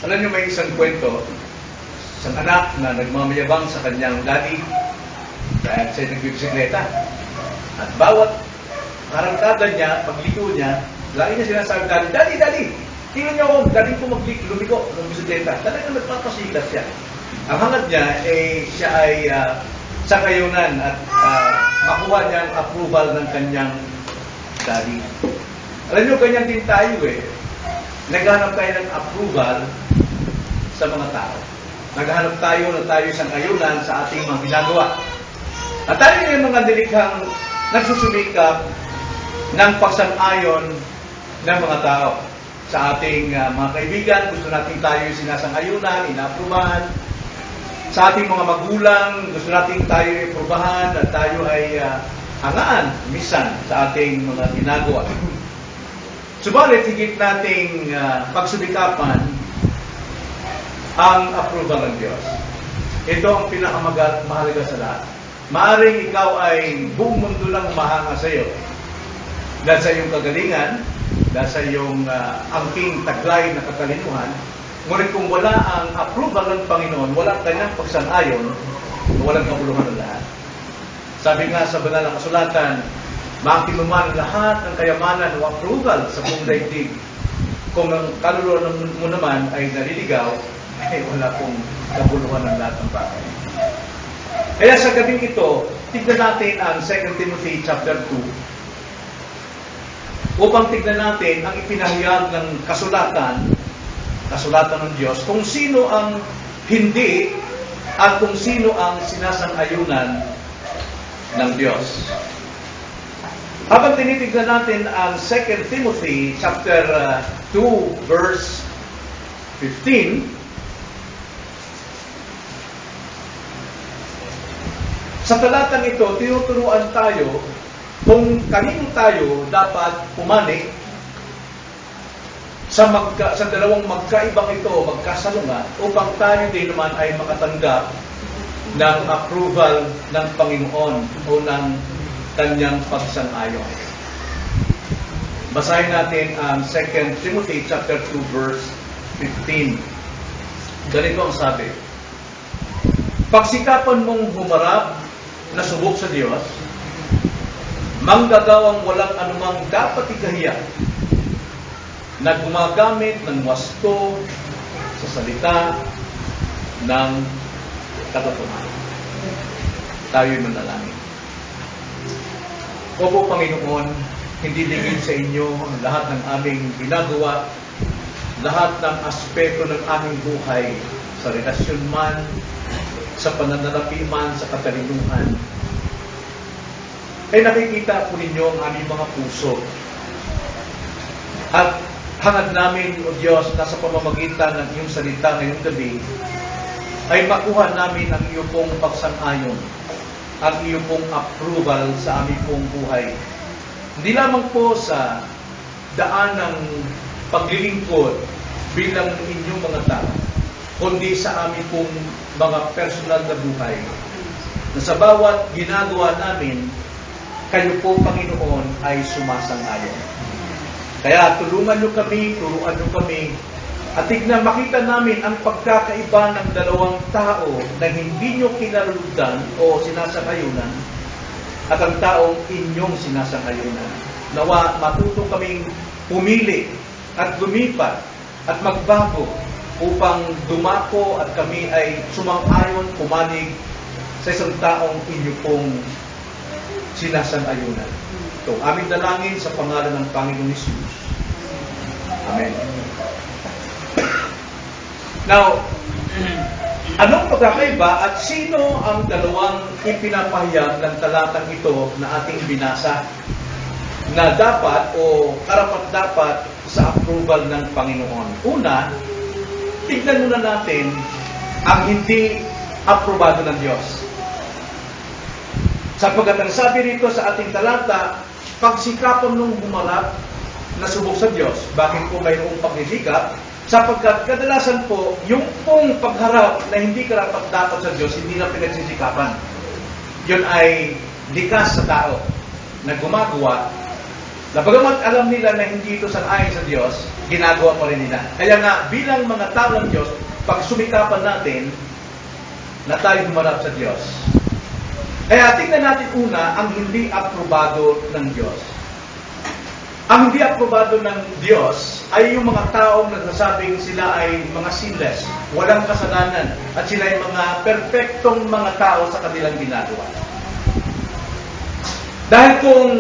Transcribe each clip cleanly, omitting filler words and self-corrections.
Alam niyo, may isang kwento, isang anak na nagmamayabang sa kanyang daddy dahil siya nagbibisikleta. At bawat karangkada niya, pagligo niya, lagi niya sinasabi, Daddy, Daddy, tingnan niyo ako, galing ko lumigo ng bisikleta. Talagang nagpapasikat siya. Ang hangad niya, siya ay sa kayunan at makuha niya ang approval ng kanyang daddy. Alam niyo, ganyan din tayo Naghanap tayo ng approval sa mga tao. Naghanap tayo na tayo isang ayunan sa ating mga ginagawa. At tayo yung mga dilikhang nagsusumikap ng pagsang-ayon ng mga tao. Sa ating mga kaibigan, gusto natin tayo sinasang-ayunan, inaaprubahan. Sa ating mga magulang, gusto natin tayo iprubahan at tayo ay hangaan, minsan, sa ating mga ginagawa. Subalit, higit nating pagsumikapan ang approval ng Diyos. Ito ang pinakamahalaga sa lahat. Maaring ikaw ay buong mundo lang mahanga sa iyo. Dahil sa iyong kagalingan, dahil sa iyong angking taglay na katalinuhan, ngunit kung wala ang approval ng Panginoon, wala kanyang pagsang-ayon, walang kabuluhan ng lahat. Sabi nga sa banal na kasulatan, makinuman lahat ng kayamanan o approval sa buong daigdig. Kung ang kaluluwa mo naman ay naliligaw, ay wala pong kabuluhan ng lahat ng bagay. Kaya sa gabing ito, tignan natin ang 2 Timothy chapter 2 upang tignan natin ang ipinahayag ng kasulatan ng Diyos, kung sino ang hindi at kung sino ang sinasang-ayunan ng Diyos. Habang tinitignan natin ang 2 Timothy chapter 2 verse 15, sa talatang ito, tinuturuan tayo kung kanino tayo dapat pumani sa dalawang magkaibang ito, magkasalunga, upang tayo din naman ay makatanggap ng approval ng Panginoon o ng kanyang pagsang-ayon. Basahin natin ang 2 Timothy chapter 2 verse 15. Ganito ang sabi: pagsikapan mong humarap na subok sa Diyos, manggagawang walang anumang dapat ikahiya, na gumagamit ng wasto sa salita ng katotohanan. Tayo'y manalangin. Opo, Panginoon, hindi lingid sa inyo ang lahat ng aming ginagawa, lahat ng aspeto ng aming buhay, sa relasyon man, sa pananalapi man, sa katalinuhan. Ay nakikita po ninyo ang aming mga puso. At hangad namin, O Diyos, na sa pamamagitan ng iyong salita ngayong gabi, ay makuha namin ang iyong pong pagsang-ayon, ang iyong pong approval sa aming pong buhay. Hindi lamang po sa daan ng paglilingkod bilang inyong mga tao, kundi sa aming pong mga personal na buhay. Na sa bawat ginagawa namin, kayo po, Panginoon, ay sumasang-ayon. Kaya tulungan nyo kami, turuan nyo kami, at tignan makita namin ang pagkakaiba ng dalawang tao na hindi nyo kinaluludan o sinasang-ayunan at ang taong inyong sinasang-ayunan. Nawa matuto kaming pumili at lumipat at magbago upang dumako at kami ay sumang-ayon, pumanig sa isang taong inyo pong sinasang-ayunan. Ito, aming dalangin sa pangalan ng Panginoon Jesus. Amen. Now, anong pagkakaiba at sino ang dalawang ipinapahayag ng talatang ito na ating binasa na dapat o karapat-dapat sa approval ng Panginoon? Una, tignan muna natin ang hindi aprobado ng Diyos. Sapagkat ang sabi rito sa ating talata, pagsikapan mong humarap na subok sa Diyos. Bakit po mayroong pagsisikap? Sapagkat kadalasan po, yung pong pagharap na hindi karapat-dapat sa Diyos, hindi na pinagsisikapan. Yun ay likas sa tao na gumagawa Bagamat alam nila na hindi ito sang-ayon sa Diyos, ginagawa pa rin nila. Kaya nga, bilang mga tao ng Diyos, pag sumikapan natin na tayo humarap sa Diyos. Kaya tingnan natin una ang hindi aprobado ng Diyos. Ang hindi aprobado ng Diyos ay yung mga taong nagsasabing sila ay mga sinless, walang kasalanan, at sila ay mga perpektong mga tao sa kanilang ginagawa. Dahil kung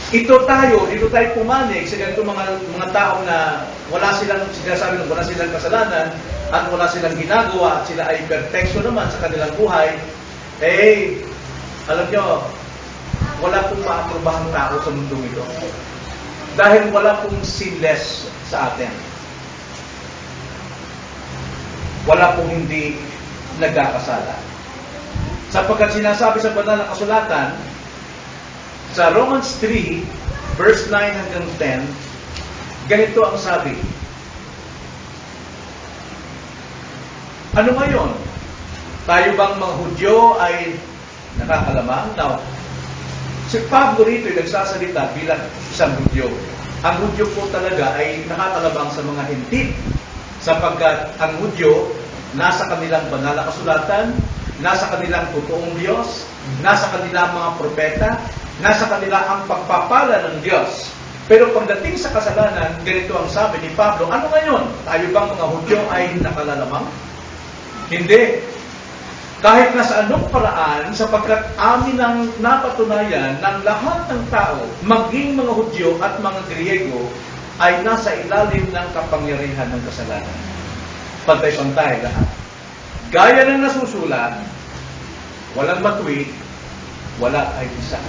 dito tayo pumanig sa ganitong mga tao na wala silang sinasabi wala silang kasalanan at wala silang ginagawa at sila ay perfection naman sa kanilang buhay, alam nyo, wala pong maaprobahang tao sa mundong ito. Dahil wala pong sinless sa atin. Wala pong hindi nagkakasala. Sapagkat sinasabi sa banal na kasulatan, sa Romans 3, verse 9 hanggang 10, ganito ang sabi. Ano ngayon? Tayo bang mga Hudyo ay nakakalamang? Now, si Pablo rito ay nagsasalita bilang isang Hudyo. Ang Hudyo po talaga ay nakakalamang sa mga hintil. Sapagkat ang Hudyo, nasa kanilang banal na kasulatan, nasa kanilang totoong Diyos, nasa kanilang mga propeta, nasa kanila ang pagpapala ng Diyos. Pero pagdating sa kasalanan, ganito ang sabi ni Pablo, ano ngayon? Tayo bang mga Hudyo ay nakalalamang? Hindi. Kahit na sa anong paraan, sapagkat amin ang napatunayan ng lahat ng tao, maging mga Hudyo at mga Griego, ay nasa ilalim ng kapangyarihan ng kasalanan. Pantay-pantay lahat. Gaya ng nasusulat, walang matuwid, wala ay isa.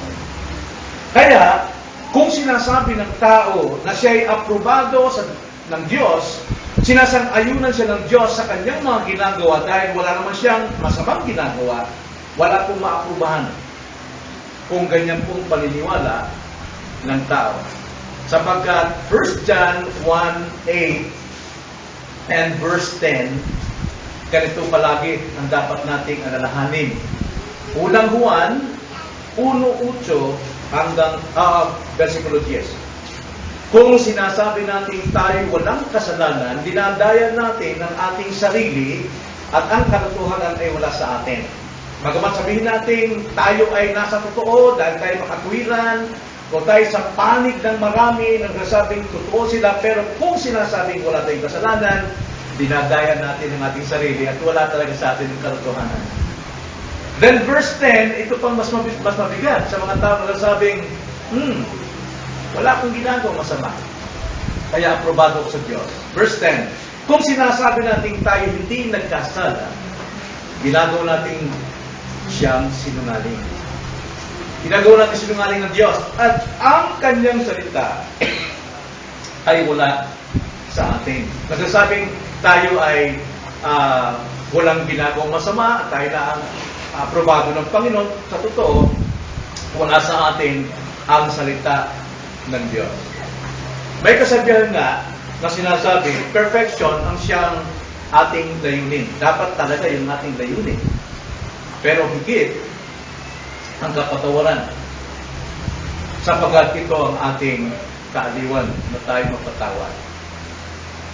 Kaya, kung sinasabi ng tao na siya ay aprobado ng Diyos, sinasang-ayunan siya ng Diyos sa kanyang mga ginagawa dahil wala naman siyang masamang ginagawa, wala pong maaprubahan kung ganyan pong paniniwala ng tao. Sapagkat 1 John 1:8 and verse 10, ganito palagi ang dapat nating alalahanin. Unang Juan 1:8 hanggang versikulo 10. Kung sinasabi natin tayo walang kasalanan, dinadayan natin ang ating sarili at ang katotohanan ay wala sa atin. Bagamat sabihin natin tayo ay nasa totoo dahil tayo makatwiran o tayo sa panig ng marami nagsasabing totoo sila, pero kung sinasabing wala tayong kasalanan, dinadayan natin ang ating sarili at wala talaga sa atin ang katotohanan. Then verse 10, ito pang mas mabigat sa mga tao na nagsasabing, wala akong ginagawa masama, kaya aprobado ko sa Diyos. Verse 10, kung sinasabi natin tayo hindi nagkasala, ginagawa natin siyang sinungaling. Ginagawa natin sinungaling ng Diyos. At ang kanyang salita ay wala sa atin. Nagsasabing tayo ay walang ginagawang masama, at tayo na ang aprobado ng Panginoon. Sa totoo, wala sa atin ang salita ng Diyos. May kasabihan nga na sinasabi, perfection ang siyang ating layunin. Dapat talaga yung ating layunin. Pero higit ang kapatawaran. Sapagkat ito ang ating kaaliwan na tayo mapatawad.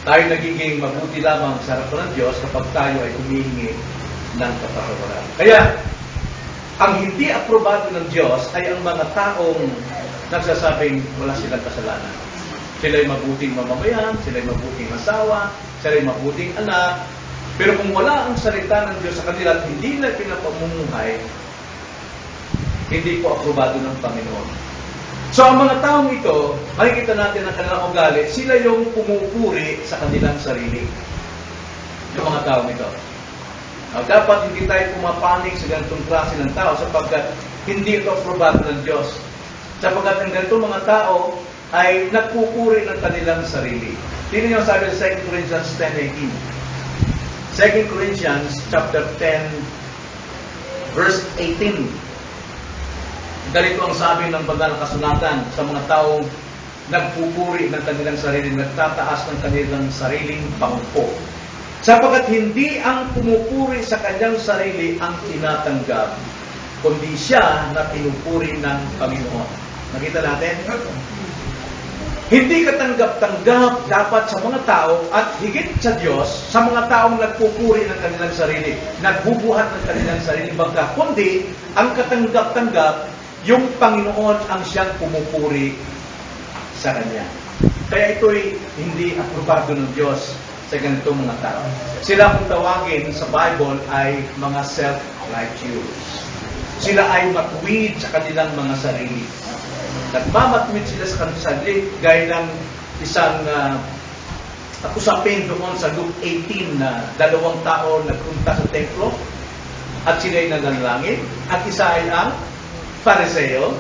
Tayo nagiging mabuti lamang sa harapan ng Diyos kapag tayo ay humihingi ng kapatawaran. Kaya, ang hindi aprobado ng Diyos ay ang mga taong nagsasabing wala silang kasalanan. Sila'y mabuting mamamayan, sila'y mabuting asawa, sila'y mabuting anak. Pero kung wala ang salita ng Diyos sa kanila at hindi na pinapamumuhay, hindi po aprobado ng Panginoon. So ang mga taong ito, makikita natin ang kanilang ugali, sila yung pumupuri sa kanilang sarili. Yung mga taong ito. Dapat hindi tayo pumapanig sa ganitong klase ng tao sapagkat hindi ito aprobado ng Diyos. Sapagkat ang ganitong mga tao ay nagpupuri ng kanilang sarili. Tingnan niyo sabi sa 2 Corinthians 10:18. 2 Corinthians chapter 10 verse 18. Ganito ang sabi ng banal na kasulatan sa mga taong nagpupuri ng kanilang sarili, nagtataas ng kanilang sariling pangko. Sapagkat hindi ang pumupuri sa kanyang sarili ang tinatanggap, kundi siya na pinupuri ng Panginoon. Nakita natin? Hindi katanggap-tanggap dapat sa mga tao at higit sa Diyos, sa mga taong nagpupuri ng kanilang sarili, nagbubuhat ng kanilang sarili bangka, kundi ang katanggap-tanggap, yung Panginoon ang siyang pumupuri sa Kanya. Kaya ito'y hindi aprobado ng Diyos sa ganitong mga tao. Sila kung tawagin sa Bible ay mga self-righteous. Sila ay matuwid sa kanilang mga sarili. Nagmamatwid sila sa kanilang sarili, gaya ng isang usapin doon sa Luke 18 na dalawang tao nagpunta sa templo at sila ay nanalangin. At isa ay ang Fariseo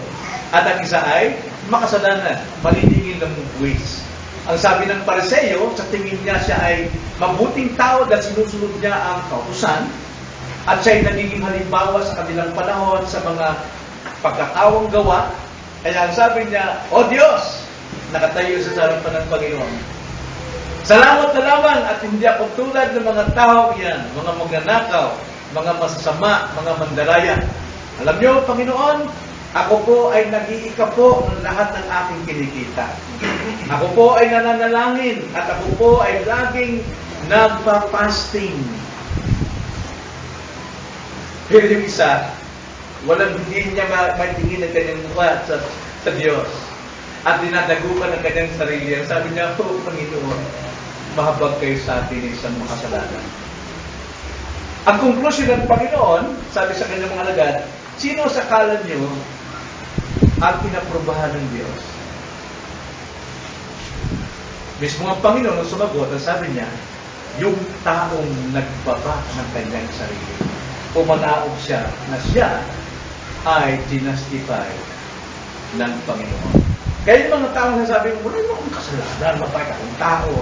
at ang isa ay makasalanan, maliningin ng buwis. Ang sabi ng Fariseo, sa tingin niya siya ay mabuting tao dahil sinusunod niya ang kautusan at siya ay nagiging halimbawa sa kanilang panahon sa mga pagkakawang gawa. Kaya ang sabi niya, O Diyos, nakatayo sa harapan ng Panginoon. Salamat na lamang at hindi ako tulad ng mga tao yan, mga magnanakaw, mga masasama, mga mandaraya. Alam niyo, Panginoon, ako po ay nag-iikapo ng lahat ng aking kinikita. Ako po ay nananalangin at ako po ay laging nagpa-fasting. Pero yung isa, hindi niya maitingin ang kanyang mukha sa Diyos. At dinadagupan ang kanyang sarili. Ang sabi niya, O Panginoon, mahabag kayo sa atin isang makasalanan. Ang konklusyon ng Panginoon, sabi sa kanyang mga alagad, sino sa akala niyo ang pinaprobahan ng Diyos? Mismo ang Panginoon ang sumagot, ang sabi niya, yung taong nagbaba ng kanyang sarili. Pumanaog siya na siya ay dinastify ng Panginoon. Kaya yung mga taong nasabi, wala mo akong kasalanan, mabait akong tao.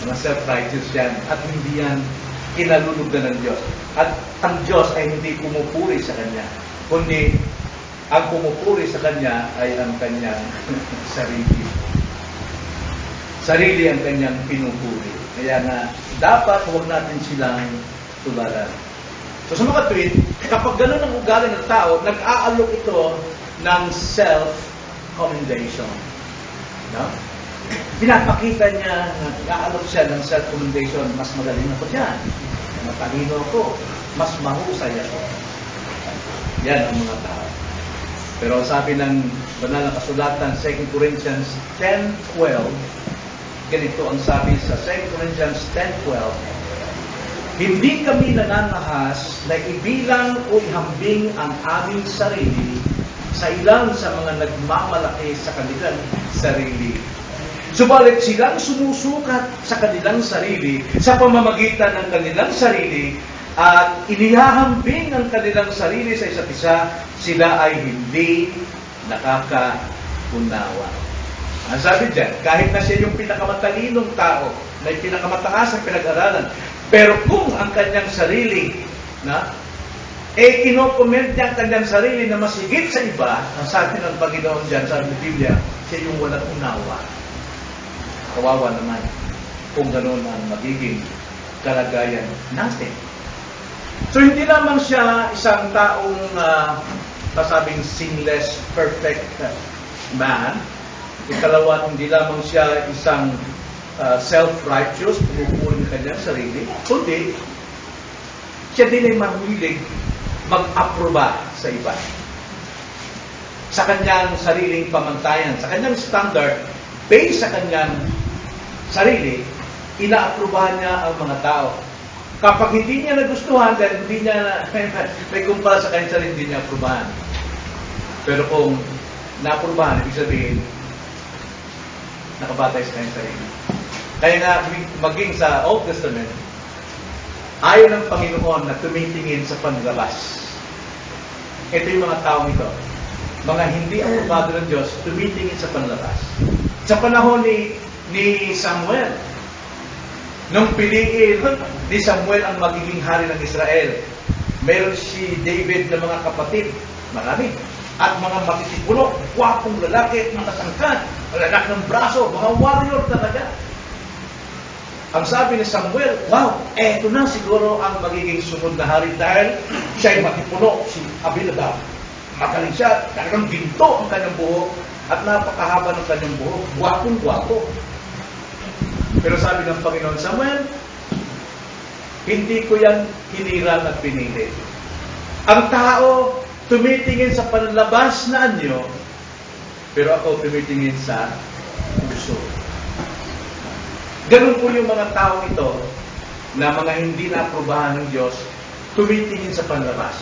Mga self-righteous yan. At hindi yan kinalulugdan ng Diyos. At ang Diyos ay hindi pumupuri sa Kanya. Kundi, ang pumupuri sa Kanya ay ang Kanyang sarili. Sarili ang Kanyang pinupuri. Kaya nga, dapat huwag natin silang tularan. So sa mga tweet, kapag gano'n ang ugali ng tao, nag-aalok ito ng self-commendation. No? Pinapakita niya na nag-aalok siya ng self-commendation. Mas magaling ako dyan. Matalino ako. Mas mahusay ako. Yan ang mga tao. Pero sabi ng banal na kasulatan, 2 Corinthians 10:12, ganito ang sabi sa 2 Corinthians 10:12, hindi kami nananahas na ibilang o ihambing ang aming sarili sa ilan sa mga nagmamalaki sa kanilang sarili. Subalit silang sumusukat sa kanilang sarili sa pamamagitan ng kanilang sarili at inihahambing ang kanilang sarili sa isa't isa, sila ay hindi nakakaunawa. Ang sabi dyan, kahit na siya yung pinakamatalinong tao, may pinakamataas ang pinag-aralan, pero kung ang kanyang sarili, kinokomment niya ang kanyang sarili na mas higit sa iba, ang sabi ng Panginoon dyan, sabi ng Biblia, siya yung walang unawa. Kawawa naman kung gano'n ang magiging kalagayan natin. So hindi lamang siya isang taong masabing sinless, perfect man. Ikalawa, hindi lamang siya isang self-righteous, pumupuri ng kanyang sarili, kundi siya din ay mahilig mag-aproba sa iba. Sa kanyang sariling pamantayan, sa kanyang standard, based sa kanyang sarili, ina-aprobahan niya ang mga tao. Kapag hindi niya nagustuhan, dahil hindi niya may kumpara sa kanyang sarili, hindi niya aprobahan. Pero kung na-aprobahan, ibig sabihin, nakabatay sa kanyang sarili. Kaya nga, maging sa Old Testament, ayaw ng Panginoon na tumitingin sa panlabas. Ito yung mga taong ito. Mga hindi aprobado ng Diyos, tumitingin sa panlabas. Sa panahon ni Samuel, nung piliin ni Samuel ang magiging hari ng Israel, meron si David na mga kapatid, marami, at mga matitipuno, wapong lalaki, mga sangkat, lalaki ng braso, mga warrior talaga. Ang sabi ni Samuel, wow, eto na siguro ang magiging sunod na hari dahil siya ay matipuno, si Abinadab. Magaling siya, talagang ginto ang kanyang buhok, at napakahaba ng kanyang buhok. Gwapong-gwapo. Pero sabi ng Panginoon, Samuel, hindi ko yan hinirang at pinili. Ang tao tumitingin sa panlabas na anyo, pero ako tumitingin sa puso. Ganun po yung mga tao ito na mga hindi na-aprobahan ng Diyos, tumitingin sa panlabas.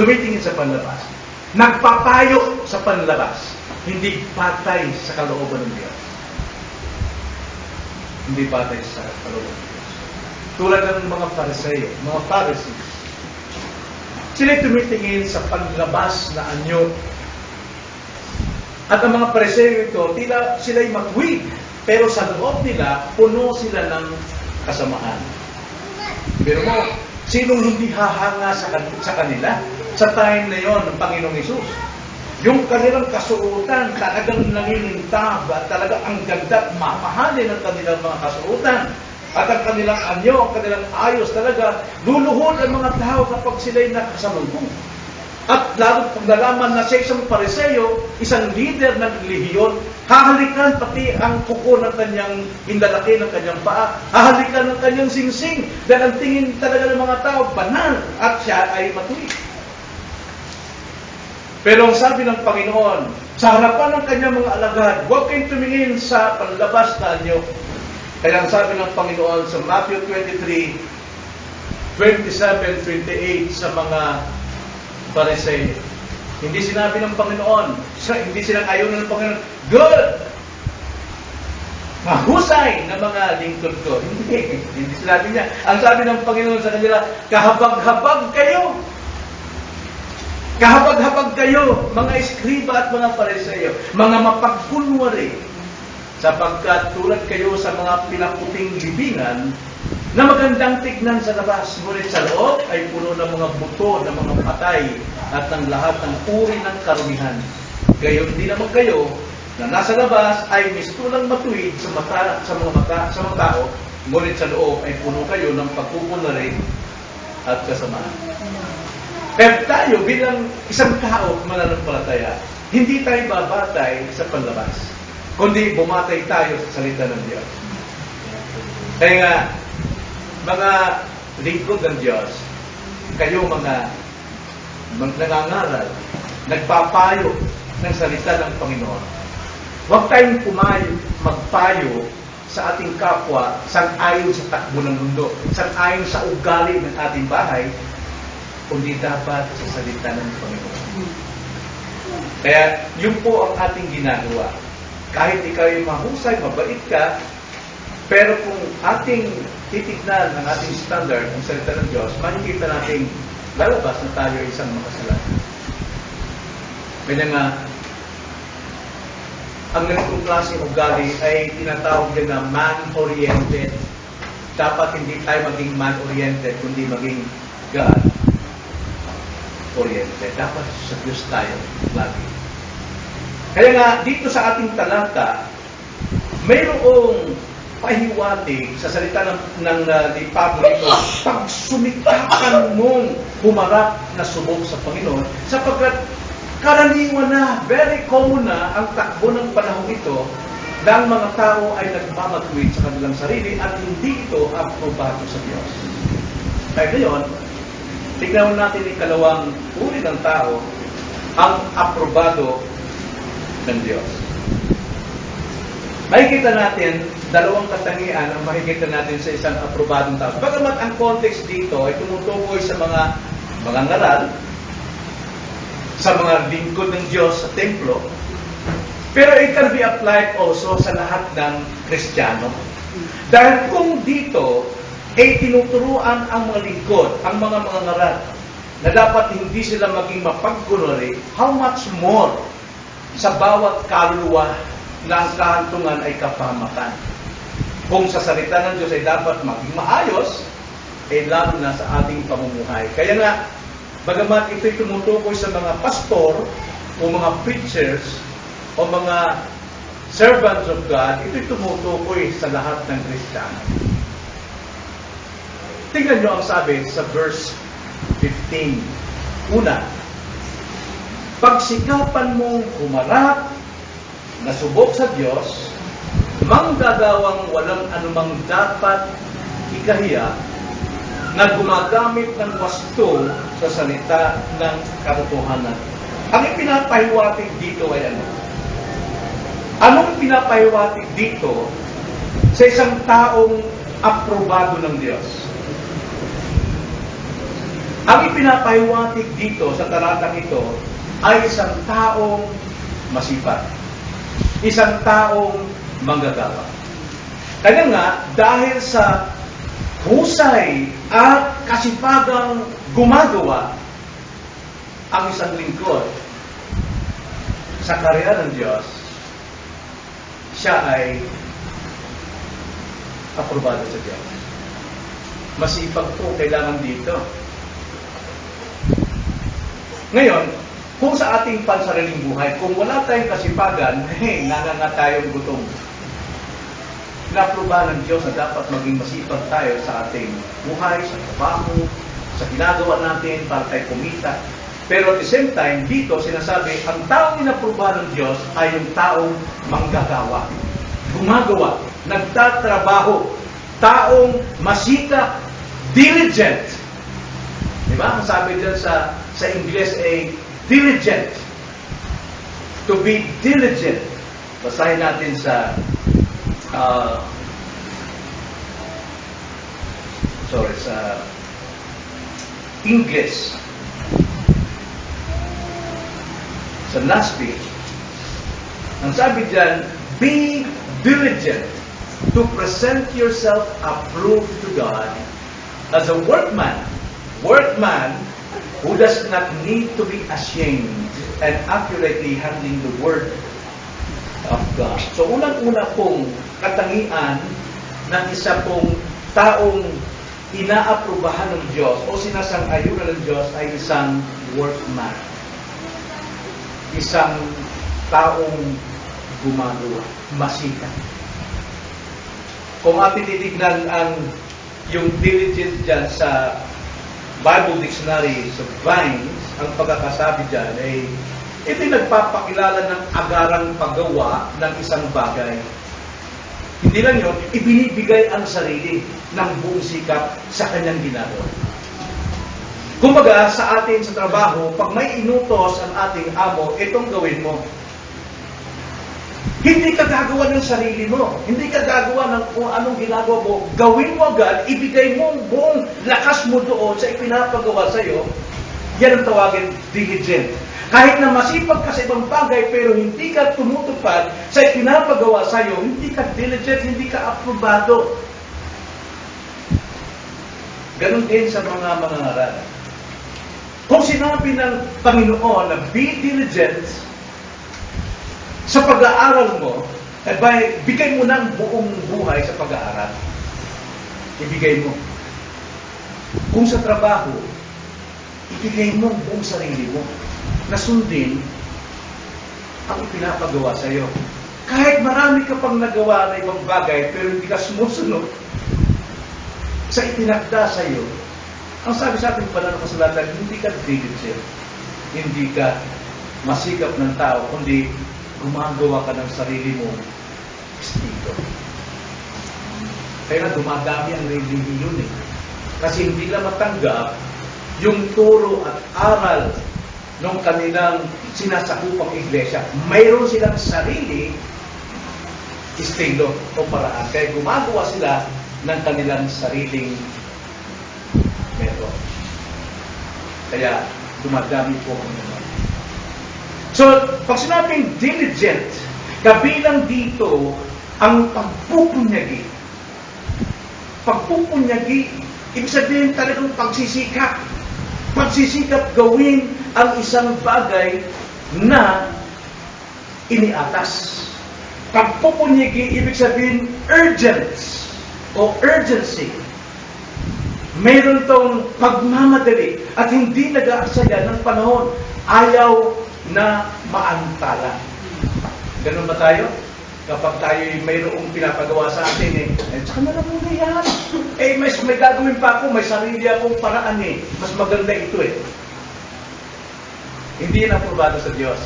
Tumitingin sa panlabas. Nagpapayo sa panlabas. Hindi patay sa kalooban ng Diyos. Hindi patay sa kalooban ng Diyos. Tulad ng mga Pariseo, mga Pharisees. Sila tumitingin sa panlabas na anyo. At ang mga Pariseo ito, tila sila'y matwid. Pero sa loob nila, puno sila ng kasamaan. Pero mo, sinong hindi hahanga sa kanila? Sa time na yon ng Panginoong Hesus. Yung kanilang kasuotan, talagang nanginintab at talagang ang ganda at mamahalin ng kanilang mga kasuotan. At ang kanilang anyo, ang kanilang ayos talaga, luluhod ang mga tao kapag sila'y nakasalubong. At lalo pag nalaman na siya isang Pariseo, isang leader ng relihiyon, hahalikan pati ang kuko ng kanyang indalaki ng kanyang paa, hahalikan ng kanyang singsing, dahil ang tingin talaga ng mga tao, banal, at siya ay matuwid. Pero ang sabi ng Panginoon, sa harapan ng kanyang mga alagad, huwag kayong tumingin sa panlabas na anyo. Kaya ang sabi ng Panginoon sa Matthew 23, 27, 28 sa mga Pariseo. Hindi sinabi ng Panginoon, hindi sinang-ayon ng Panginoon, good! Mahusay na mga lingkod ko. Hindi sinabi niya. Ang sabi ng Panginoon sa kanila, kahabag-habag kayo. Kahabag-habag kayo, mga eskriba at mga Pariseo, mga mapagkunwari, sapagkat tulad kayo sa mga pinaputing libingan na magandang tignan sa labas, ngunit sa loob ay puno ng mga buto, ng mga patay at ng lahat ng uri ng karumihan. Gayon din naman kayo na nasa labas ay mistulang matuwid sa mga tao, ngunit sa loob ay puno kayo ng pagkukunwari at kasamaan. Pero tayo bilang isang tao mananampalataya, hindi tayo babatay sa panlabas, kundi bumatay tayo sa salita ng Diyos. Kaya nga, mga lingkod ng Diyos, kayo mga nangangaral, nagpapayo ng salita ng Panginoon, huwag tayong magpayo sa ating kapwa sang-ayon sa takbo ng mundo, sang-ayon sa ugali ng ating bahay, kundi dapat sa salita ng Panginoon. Kaya, yun po ang ating ginagawa. Kahit ikaw ay mahusay, mabait ka, pero kung ating titignan ang ating standard, ang salita ng Diyos, makikita natin lalabas na tayo ay isang makasalanan. Kaya nga, ang ganitong klaseng ugali ay tinatawag din na man-oriented. Dapat hindi tayo maging man-oriented, kundi maging God-oriented. Dapat sa Diyos tayo lagi. Kaya nga, dito sa ating talata, mayroong pahiwatig sa salita ng ni Pablo ito, pagsumikapan mong humarap na subok sa Panginoon, sapagkat karaniwan na, very common na ang takbo ng panahon ito na ang mga tao ay nagmamatwid sa kanilang sarili at hindi ito aprobado sa Diyos. Kaya ngayon, tignan natin yung kalawang uri ng tao ang aprobado ng Diyos. Makikita natin, dalawang katangian ang makikita natin sa isang aprobadong tao. Bagamat ang context dito ay tumutukoy sa mga ngaral, sa mga lingkod ng Diyos sa templo, pero it can be applied also sa lahat ng Kristiyano. Dahil kung dito ay tinuturuan ang mga lingkod, ang mga ngaral, na dapat hindi sila maging mapagkunwari, how much more sa bawat kaluluwa na ang kahantungan ay kapahamakan. Kung sa salita ng Diyos ay dapat maging maayos, eh lalo na sa ating pamumuhay. Kaya nga, bagamat ito'y tumutukoy sa mga pastor o mga preachers o mga servants of God, ito'y tumutukoy sa lahat ng Kristiyano. Tingnan nyo ang sabi sa verse 15. Una, pagsikapan mong humarap, nasubok sa Diyos, manggagawang walang anumang dapat ikahiya, na gumagamit ng wasto sa salita ng katotohanan. Ang ipinapahiwatig dito ay ano? Anong pinapahiwatig dito sa isang taong aprobado ng Diyos? Ang ipinapahiwatig dito sa talatang ito ay isang taong masipag. Isang taong manggagawa. Kaya nga, dahil sa husay at kasipagang gumagawa ang isang lingkod sa karera ng Diyos, siya ay aprobado sa Diyos. Masipag po kailangan dito. Ngayon, kung sa ating pansariling buhay, kung wala tayong kasipagan, nanganga tayong gutom. Inaprobahan ng Diyos na dapat maging masipag tayo sa ating buhay, sa trabaho, sa ginagawa natin para tayo kumita. Pero at the same time, dito sinasabi, ang taong inaprobahan ng Diyos ay yung taong manggagawa, gumagawa, nagtatrabaho, taong masikap, diligent. Diba? Ang sabi dyan sa Ingles ay diligent. To be diligent. Basahin natin sa sa English. Sa NASB, ang sabi dyan, be diligent to present yourself approved to God as a workman who does not need to be ashamed and accurately handling the word of God. So, unang-una pong katangian ng isa pong taong inaaprubahan ng Diyos o sinasang-ayunan ng Diyos ay isang workman. Isang taong gumagawa, masikap. Kung atin titignan yung diligence dyan sa Bible Dictionary, sa Vines, ang pagkakasabi dyan ay ito nagpapakilala ng agarang paggawa ng isang bagay. Hindi lang yun, ibinibigay ang sarili ng buong sikap sa kanyang ginagawa. Kumbaga, sa atin sa trabaho, pag may inutos ang ating amo, itong gawin mo. Hindi ka gagawa ng sarili mo. Hindi ka gagawa ng kung anong ginagawa mo. Gawin mo agad, ibigay mo ang buong lakas mo doon sa ipinapagawa sa'yo. Yan ang tawagin diligent. Kahit na masipag ka sa ibang bagay, pero hindi ka tumutupad sa ipinapagawa sa'yo, hindi ka diligent, hindi ka aprobado. Ganon din sa mga mangangaral. Kung sinabi ng Panginoon na be diligent sa pag-aaral mo, bigay mo ng buong buhay sa pag-aaral. Ibigay mo. Kung sa trabaho, ibigay mo ang buong sarili mo na sundin ang ipinapagawa sa iyo. Kahit marami ka pang nagawa na ibang bagay, pero hindi ka sumusunod sa itinakda sa iyo, ang sabi sa ating banal na kasulatan, hindi ka diligent, hindi ka masikap ng tao, kundi gumagawa ka ng sarili mong estilo. Kaya na dumadami ang relihiyon eh. Kasi hindi na matanggap yung turo at aral ng kanilang sinasakupang iglesia. Mayroon silang sarili estilo o paraan. Kaya gumagawa sila ng kanilang sariling method. Kaya dumadami po ang naman. So, pag sinabing diligent, kabilang dito ang pagpupunyagi. Pagpupunyagi, ibig sabihin talagang pagsisikap. Pagsisikap gawin ang isang bagay na iniatas. Pagpupunyagi, ibig sabihin urgent o urgency. Mayroon tong pagmamadali at hindi nag-aaksaya ng panahon. Ayaw na maantala. Ganun ba tayo? Kapag tayo mayroong pinapagawa sa atin saka na lang muna yan. May gagawin pa ako, may sarili akong paraan Mas maganda ito Hindi yan aprobado sa Diyos.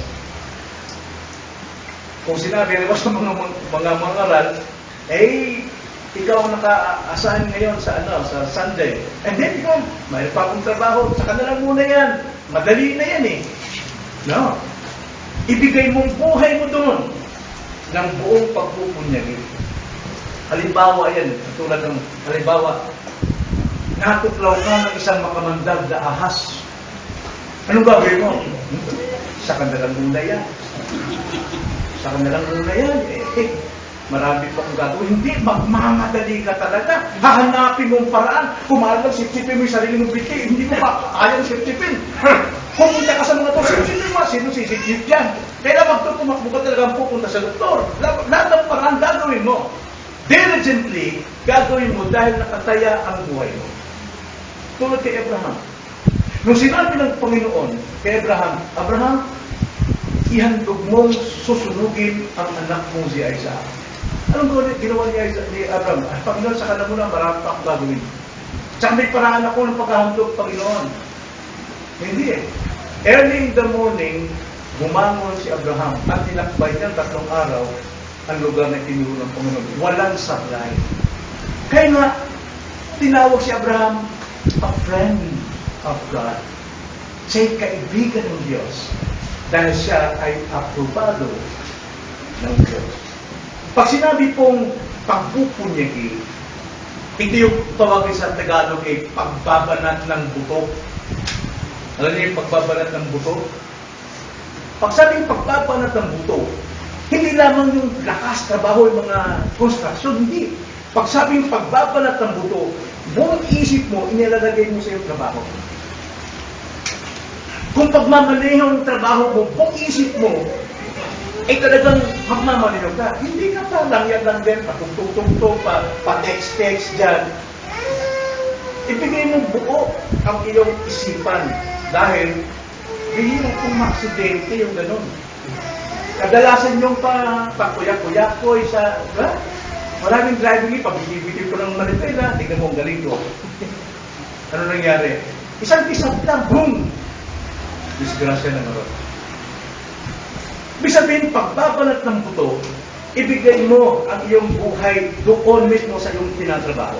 Kung sinabi mo sa mga mangaral, ikaw ang naka-assign ngayon sa sa Sunday. And then ikaw, mayroon pa akong trabaho, sa kanila muna yan. Madali na yan eh. No. Ibigay mong buhay mo doon ng buong pagpupunyagi. Halimbawa yan, tulad ng halimbawa, natuklaw ka ng isang makamandag na ahas. Anong gagawin mo? Sa kanilang muna yan. Sa kanilang muna yan. Marami pa kung gagawin. Hindi, magmamadali ka talaga. Hahanapin mong paraan. Kung maalam, sip-sipin mo yung sarili mong biti. Hindi mo pa ayaw sip-sipin. Pumunta ka sa mga to, sip-sipin mo. Sino sisip-sip dyan? Kaya magtutumakbo ka talagang pupunta sa doktor. Lahat ng paraan gagawin mo. Diligently, gagawin mo dahil nakataya ang buhay mo. Tulad kay Abraham. Nung sinabi ng Panginoon kay Abraham, Abraham, ihandog mong susunugin ang anak mong si Isaac. Anong ginawa ni Abraham? Panginoon, sa kanila muna, marami pa akong gagawin. Tsaka may paraan ako ng paghahandog, Panginoon. Hindi eh. Early in the morning, bumangon si Abraham at tinakbay niya 3 araw ang lugar na tinuro ng Panginoon. Walang sablay. Kaya nga, tinawag si Abraham a friend of God. Siya'y kaibigan ng Diyos dahil siya ay aprobado ng Diyos. Pag sinabi pong pagpupunyagi, ito yung tawagin sa Tagalog ay pagbabanat ng buto. Alam niyo yung pagbabanat ng buto? Pag sabing pagbabanat ng buto, hindi lamang yung lakas, trabaho, yung mga construction, hindi. Pag sabing pagbabanat ng buto, buong isip mo, inilalagay mo sa iyong trabaho. Kung pagmamalihaw ang trabaho mo, buong isip mo, ay talagang magmamalihaw ka. Hindi ka pa lang yan lang din, patugtog-tugtog, pa-text-text dyan. Ibigay mo buo ang iyong isipan dahil bihirang kung maksidente yung ganun. Kadalasan yung pakuyak-kuyak-koy sa, maraming driving pabili-bili ko ng Maripela, tignan mo ang galing ko. Ano nangyari? Isang pisat lang, boom! Disgrasya na naroon. Ibig sabihin, pagbabalat ng buto, ibigay mo ang iyong buhay doon mismo sa iyong tinatrabaho.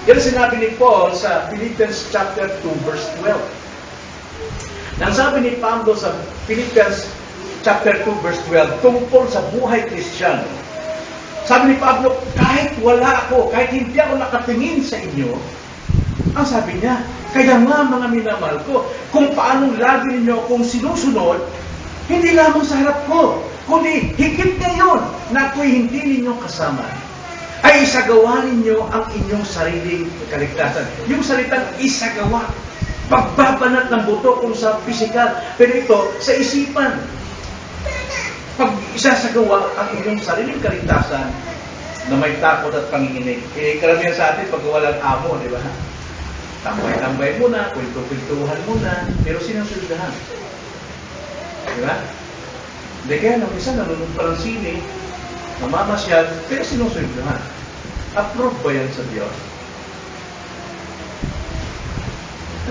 Yan sinabi ni Paul sa Philippians chapter 2, verse 12. Nang sabi ni Pablo sa Philippians chapter 2, verse 12, tungkol sa buhay Kristiyano. Sabi ni Pablo, kahit wala ako, kahit hindi ako nakatingin sa inyo, ang sabi niya, kaya nga mga minamahal ko, kung paanong lagi ninyo akong sinusunod, hindi lamang sa harap ko, kundi higit ngayon na ako'y hindi ninyo kasama, ay isagawa ninyo ang inyong sariling kaligtasan. Yung salitang isagawa, pagbabanat ng buto kung sa pisikal, pero ito sa isipan. Pag isasagawa ang inyong sariling kaligtasan na may takot at panginginig. Karamihan sa atin pag walang amo, di ba? Tambay-tambay muna, kwento-kwentuhan muna, pero sinusundahan. Di ba? Hindi kaya nung isa nanonood pa ng sine, namamasyal, pero sinusundahan. Approve ba yan sa Diyos?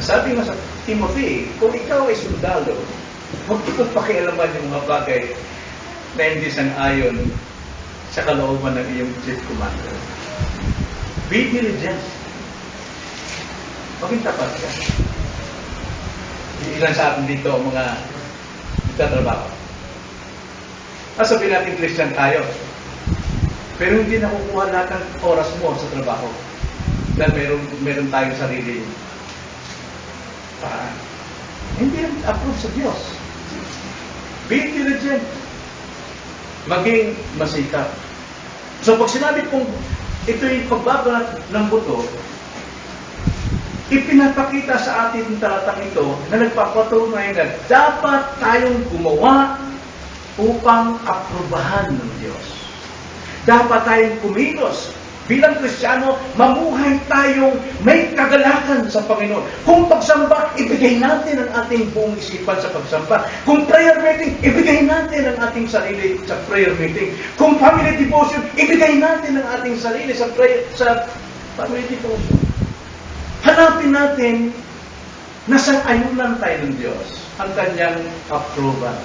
Sabi nga sa Timothy, kung ikaw ay sundalo, huwag ito pakialaman yung mga bagay na hindi sang-ayon sa kalooban ng iyong chief commander. Be diligent. Maging tapat ka. Ilan sa atin dito ang mga nagtatrabaho. Sabihin natin Christian tayo, pero hindi nakukuha lahat ng oras mo sa trabaho. Dahil meron tayong sarili. Hindi yan approve sa Diyos. Be diligent. Maging masikap. So pag sinabi kong ito yung pagbabanat ng buto, ipinapakita sa atin yung talatang ito na nagpapatunay na dapat tayong gumawa upang aprubahan ng Diyos. Dapat tayong kumilos. Bilang Kristiyano, mamuhay tayong may kagalakan sa Panginoon. Kung pagsamba, ibigay natin ang ating buong isipan sa pagsamba. Kung prayer meeting, ibigay natin ang ating sarili sa prayer meeting. Kung family devotion, ibigay natin ang ating sarili sa family devotion. Hanapin natin na sang-ayunan tayo ng Diyos. ang kanyang approval.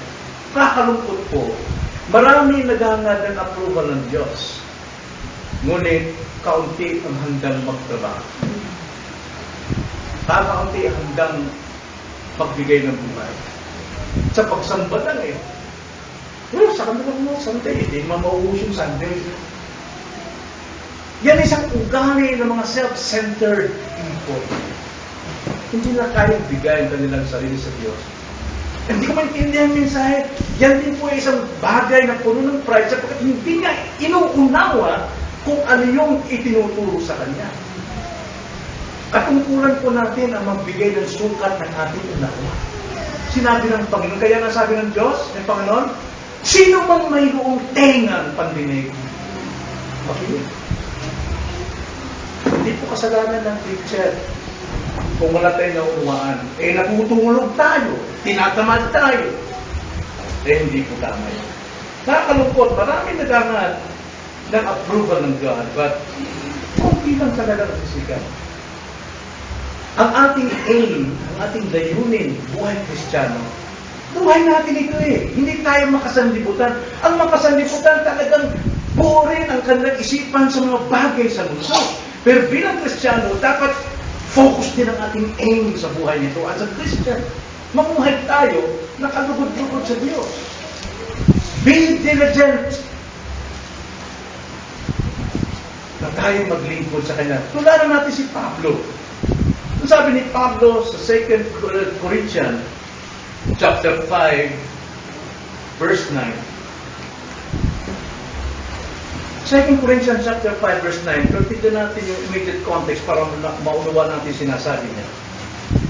Kakalungkot po, marami naghahangad ng approval ng Diyos. Ngunit, kaunti ang handang magtrabaho. Kakaunti ang handang magbigay ng buhay. Sa pagsamba lang eh. Well, sa kanila mo, Sunday, hindi mamauus yung Sunday. Yan isang ugali ng mga self-centered people. Hindi na kayang bigay ang kanilang sarili sa Diyos. Hindi ko maintindihan ang mensahe. Yan din po ay isang bagay na puno ng pride sapagkat hindi niya inuunawa kung ano yung itinuturo sa Kanya. Katungkulan po natin ang magbigay ng sukat ng ating unawa. Sinabi ng Panginoon, kaya nga sabi ng Diyos, ng Panginoon, sino mang mayroong tengang pandinig? Makinig. Hindi po kasalanan ng preacher kung wala tayong naunawaan. Eh, natutulog tayo, tinatamad tayo. Eh, hindi po tama yun. Nakakalungkot, maraming nagangad ng approval ng God, but kung lang talaga nasisigan. Ang ating aim, ang ating layunin, buhay Kristiyano, buhay natin ito eh. Hindi tayo makasanlibutan. Ang makasanlibutan talagang buo rin ang kanilang isipan sa mga bagay sa mundo. Pero bilang Kristiyano, dapat focus din ang ating aim sa buhay nito. As a Christian, mamuhay tayo nakalugod-lugod sa Diyos. Be diligent na tayo maglingkod sa Kanya. Tularan natin si Pablo. Ang sabi ni Pablo sa 2 Corinthians chapter 5 verse 9. 2 Corinthians chapter 5 verse 9. Pero tignan natin yung immediate context para maunawa natin sinasabi niya.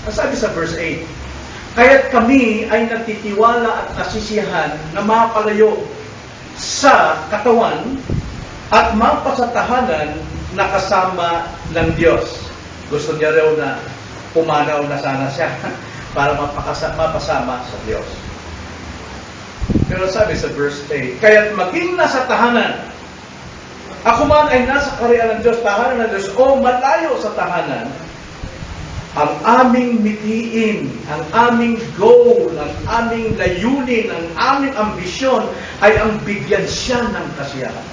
Ang sabi sa verse 8, kaya't kami ay nagtitiwala at nasisiyahan na mapalayo sa katawan at mapasatahanan na kasama ng Diyos. Gusto niya raw na pumanaw na sana siya para mapasama sa Diyos. Pero sabi sa verse 8, kaya't maging nasa tahanan, ako man ay nasa kaharian ng Diyos, tahanan ng Diyos, o malayo sa tahanan, ang aming mitiin, ang aming goal, ang aming layunin, ang aming ambisyon ay ang bigyan siya ng kasiyahan.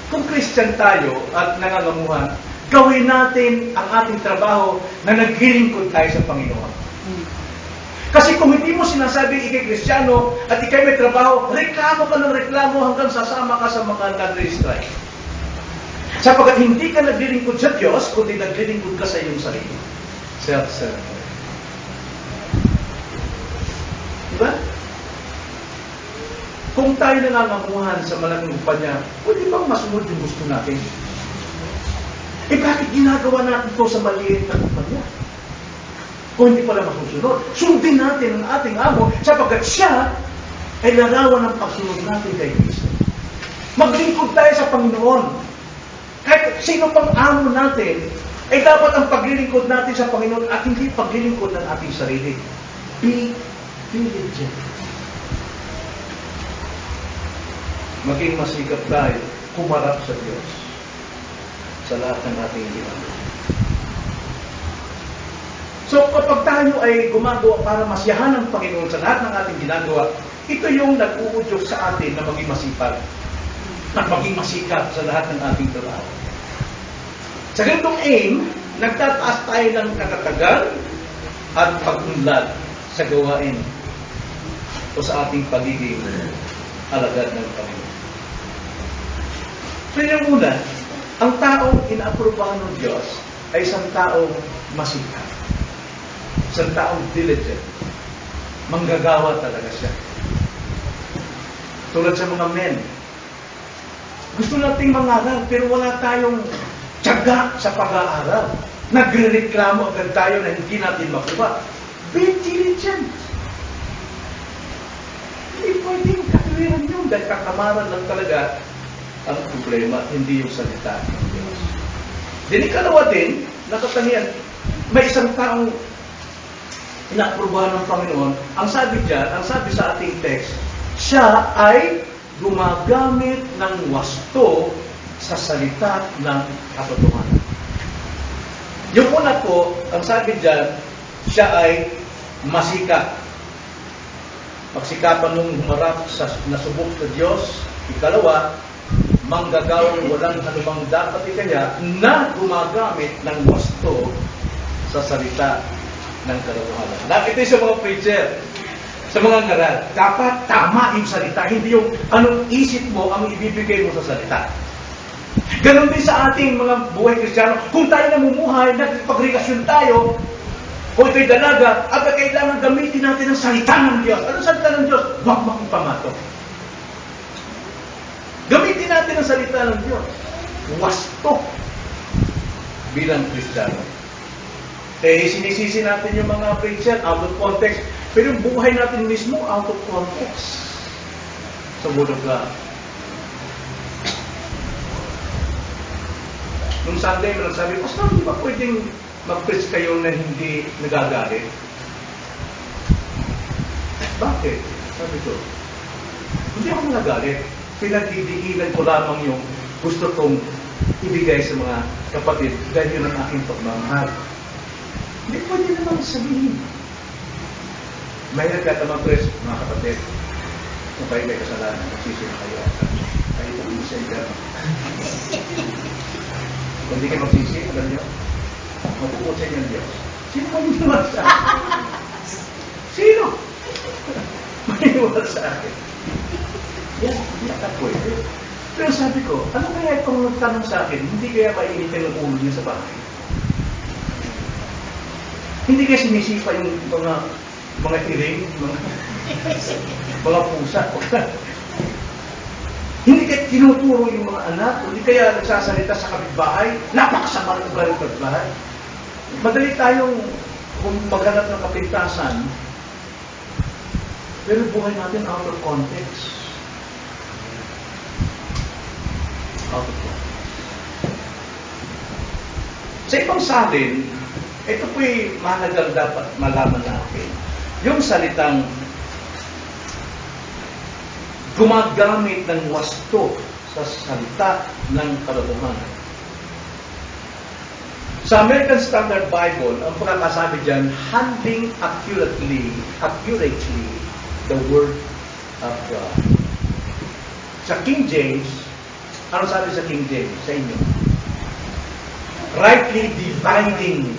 Kung Christian tayo at nangangamuhan, gawin natin ang ating trabaho na naglilingkod tayo sa Panginoon. Kasi kung hindi mo sinasabing ikay Kristiyano at ikay may trabaho, reklamo ka ng reklamo hanggang sasama ka sa mga nag-restrike. Sapagkat hindi ka naglilingkod sa Diyos, kundi naglilingkod ka sa iyong sarili. Self-centered. Diba? Kung tayo nangangamuhan sa malaking kumpanya, pwede bang masunod yung gusto natin? Eh bakit ginagawa natin ito sa maliit na kumpanya? Kung hindi pala masusunod, sundin natin ang ating amo sapagkat siya ay larawan ng pagsunod natin kay Kristo. Maglingkod tayo sa Panginoon. Kahit sino pang amo natin, ay dapat ang paglilingkod natin sa Panginoon at hindi paglilingkod ng ating sarili. Be diligent. Maging masikap tayo, kumarap sa Diyos sa lahat ng ating ginagawa. So kapag tayo ay gumagawa para masiyahan ng Panginoon sa lahat ng ating ginagawa, ito yung nag-uudyok sa atin na maging masipag, na maging masikap sa lahat ng ating trabaho. Sa ganitong aim, nagtataas tayo ng katatagan at pag-unlad sa gawain o sa ating pagiging alagad ng Panginoon. So yung una, ang taong inaaprobahan ng Diyos ay isang taong masikap. Isang taong diligent. Manggagawa talaga siya. Tulad sa mga men. Gusto nating mangaral pero wala tayong tiyaga sa pag-aaral. Nagre-reklamo agad tayo na hindi natin makuha. Be diligent. Hindi pwedeng katuwiran yun dahil kakamaran lang talaga ang problema, hindi yung salita ng Diyos. Dinikalawa din, nakatangian, may isang taong inaaprobahan ng Panginoon. Ang sabi diyan, ang sabi sa ating text, siya ay gumagamit ng wasto sa salita ng katotohanan. Yung una po, ang sabi dyan, siya ay masikap. Pagsikapan nung humarap sa nasubok sa Diyos. Ikalawa, manggagawang walang anumang dapat ikaya na gumagamit ng wasto sa salita ng katotohanan. Nakita sa mga preacher, sa mga ngaral, dapat tama yung salita, hindi yung anong isip mo ang ibibigay mo sa salita. Ganon din sa ating mga buhay Kristiyano. Kung tayo namumuhay, nagpagrelasyon tayo, kung ito'y dalaga, aga kailangan gamitin natin ang salita ng Diyos. Anong salita ng Diyos? Huwag makipamato. Gamitin natin ang salita ng Diyos. Wasto bilang Kristiyano. Sinisisi natin yung mga preacher out of context. Pero yung buhay natin mismo out of context. Sa Word of God. Nung Sunday, may nagsabi, Pastor, di ba pwedeng mag-preach kayo na hindi nagagalit? Bakit? Sabi ko, hindi ako nagagalit. Pinagdidiinan ko lamang yung gusto kong ibigay sa mga kapatid dahil yun ang aking pagmamahal. Hindi pwede naman sabihin. May nagkatamang-press, mga kapatid, kung kayo may kasalanan, magsisi na kayo. Kayo po yung isa. Kung hindi kayo magsisi, alam nyo, mapupot sa inyo ang Diyos. Sino kayo naman sa akin? Sino? Maniwala sa akin. Yan, hindi ata pwede. Pero sabi ko, ano kaya itong nagtanong sa akin, hindi kaya mainitin ang ulo niya sa bahay? Hindi kaya sinisipa yung mga tiring, mga pusa. Hindi kaya tinuturo yung mga anak, hindi kaya nagsasalita sa kapitbahay, napakasama ng ugali ng kapitbahay. Madali tayong maghanap ng kapintasan, pero buhay natin out of context. Out of context. Sa ibang salin, ito po'y mahalagang dapat malaman natin. Yung salitang gumagamit ng wasto sa salita ng katotohanan. Sa American Standard Bible, ang pagkakasabi dyan, handling accurately the Word of God. Sa King James, ano sabi sa King James sa inyo? Rightly dividing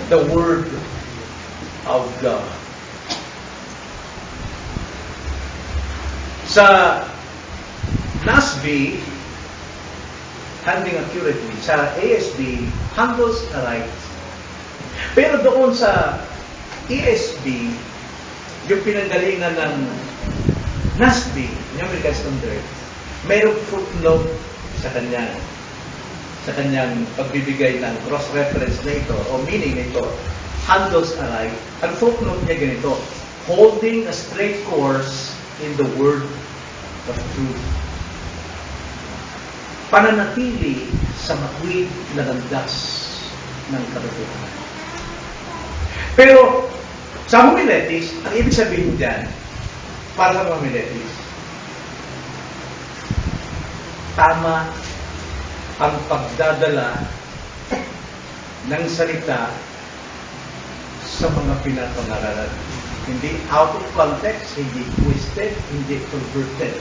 the Word of God. Sa NASB, handling accurately. Sa ASB, handles aright. Pero doon sa ESB, yung pinanggalingan ng NASB, yung American Standard, mayroong footnote sa kanyang pagbibigay ng cross-reference na ito, o meaning nito, handles aright. Ang footnote niya ganito, holding a straight course in the word of truth. Pananatili sa matuwid na landas ng katotohanan. Pero, sa homiletics, ang ibig sabihin dyan, para sa homiletics, tama ang pagdadala ng salita sa mga pinapangaralan. Hindi out of context, hindi twisted, hindi perverted.